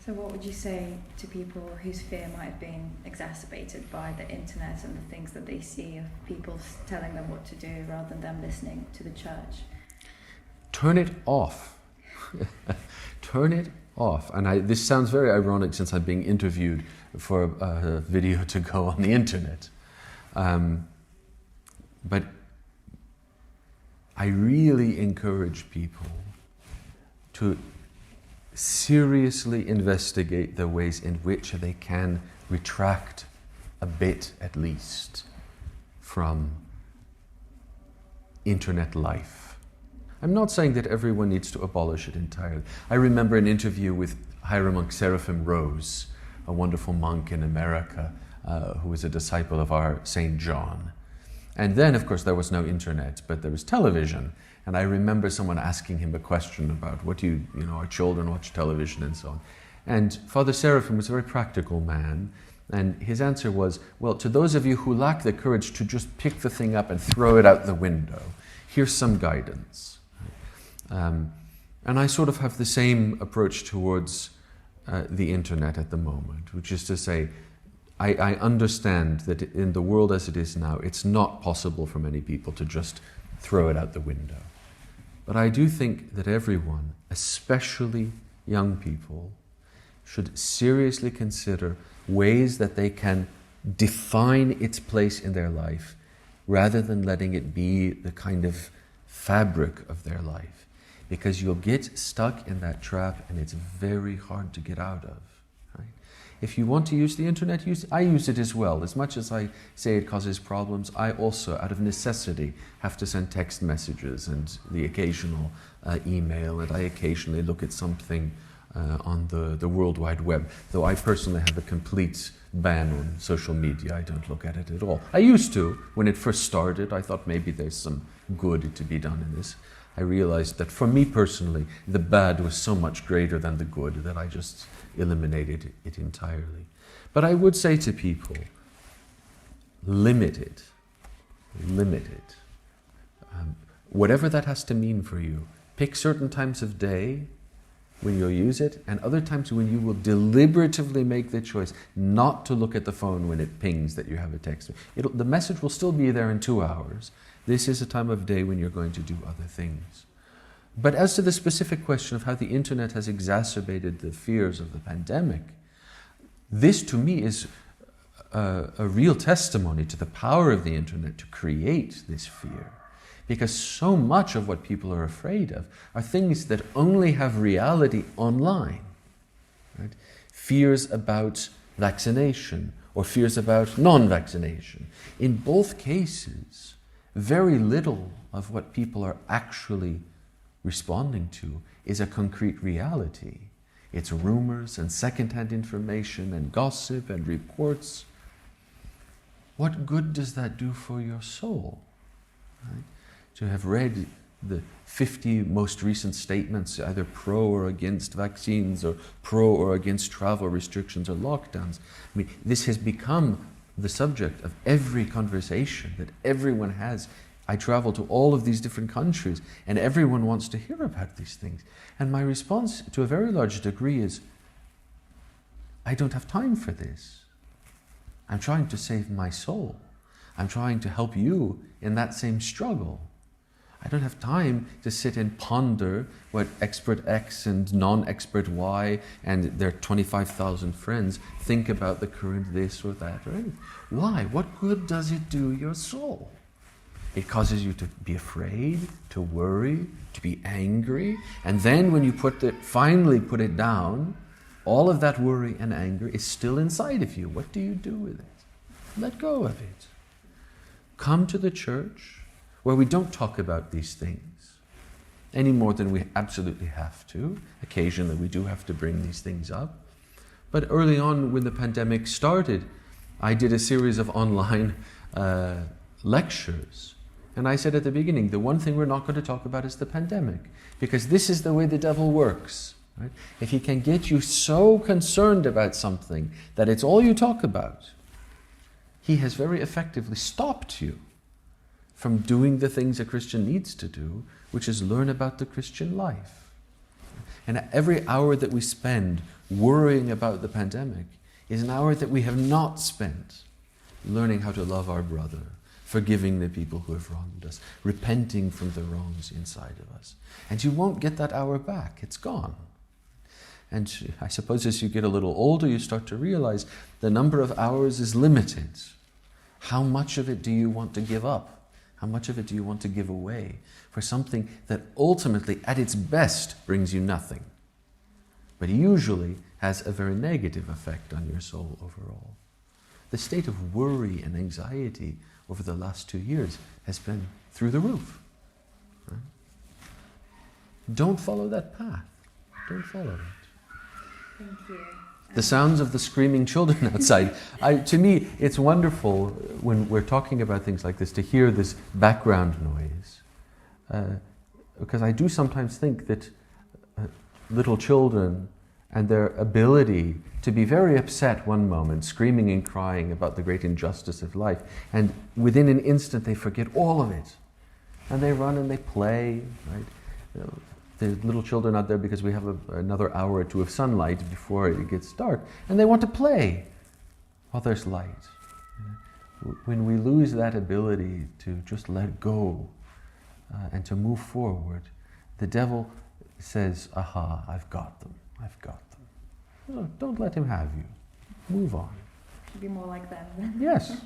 So what would you say to people whose fear might have been exacerbated by the internet and the things that they see of people telling them what to do rather than them listening to the church? Turn it off. Turn it off. And this sounds very ironic since I'm being interviewed for a video to go on the internet. But I really encourage people to seriously investigate the ways in which they can retract a bit, at least, from internet life. I'm not saying that everyone needs to abolish it entirely. I remember an interview with Hieromonk Seraphim Rose, a wonderful monk in America who was a disciple of our St. John. And then, of course, there was no internet, but there was television. And I remember someone asking him a question about our children watch television and so on. And Father Seraphim was a very practical man. And his answer was, well, to those of you who lack the courage to just pick the thing up and throw it out the window, here's some guidance. And I sort of have the same approach towards the internet at the moment, which is to say, I understand that in the world as it is now, it's not possible for many people to just throw it out the window. But I do think that everyone, especially young people, should seriously consider ways that they can define its place in their life rather than letting it be the kind of fabric of their life. Because you'll get stuck in that trap and it's very hard to get out of. Right? If you want to use the internet, I use it as well. As much as I say it causes problems, I also, out of necessity, have to send text messages and the occasional email, and I occasionally look at something on the World Wide Web, though I personally have a complete ban on social media. I don't look at it at all. I used to. When it first started, I thought maybe there's some good to be done in this. I realized that for me personally, the bad was so much greater than the good that I just eliminated it entirely. But I would say to people, limit it. Limit it. Whatever that has to mean for you. Pick certain times of day when you'll use it, and other times when you will deliberatively make the choice not to look at the phone when it pings that you have a text. The message will still be there in 2 hours. This is a time of day when you're going to do other things. But as to the specific question of how the internet has exacerbated the fears of the pandemic, this to me is a real testimony to the power of the internet to create this fear. Because so much of what people are afraid of are things that only have reality online. Right? Fears about vaccination or fears about non-vaccination. In both cases, very little of what people are actually responding to is a concrete reality. It's rumors and second-hand information and gossip and reports. What good does that do for your soul? Right? To have read the 50 most recent statements, either pro or against vaccines or pro or against travel restrictions or lockdowns. I mean, this has become the subject of every conversation that everyone has. I travel to all of these different countries and everyone wants to hear about these things. And my response to a very large degree is, I don't have time for this. I'm trying to save my soul. I'm trying to help you in that same struggle. I don't have time to sit and ponder what expert X and non-expert Y and their 25,000 friends think about the current this or that. Right? Why? What good does it do your soul? It causes you to be afraid, to worry, to be angry. And then when you finally put it down, all of that worry and anger is still inside of you. What do you do with it? Let go of it. Come to the church where we don't talk about these things any more than we absolutely have to. Occasionally we do have to bring these things up. But early on when the pandemic started, I did a series of online lectures. And I said at the beginning, the one thing we're not going to talk about is the pandemic, because this is the way the devil works. Right? If he can get you so concerned about something that it's all you talk about, he has very effectively stopped you from doing the things a Christian needs to do, which is learn about the Christian life. And every hour that we spend worrying about the pandemic is an hour that we have not spent learning how to love our brother, forgiving the people who have wronged us, repenting from the wrongs inside of us. And you won't get that hour back. It's gone. And I suppose as you get a little older, you start to realize the number of hours is limited. How much of it do you want to give up? How much of it do you want to give away for something that ultimately, at its best, brings you nothing, but usually has a very negative effect on your soul overall? The state of worry and anxiety over the last 2 years has been through the roof. Right? Don't follow that path. Don't follow it. Thank you. The sounds of the screaming children outside. To me, it's wonderful when we're talking about things like this to hear this background noise. Because I do sometimes think that little children and their ability to be very upset one moment, screaming and crying about the great injustice of life, and within an instant they forget all of it. And they run and they play, right? The little children out there because we have another hour or two of sunlight before it gets dark, and they want to play while there's light. When we lose that ability to just let go and to move forward, the devil says, aha, I've got them. No, don't let him have you. Move on. Be more like them. Yes.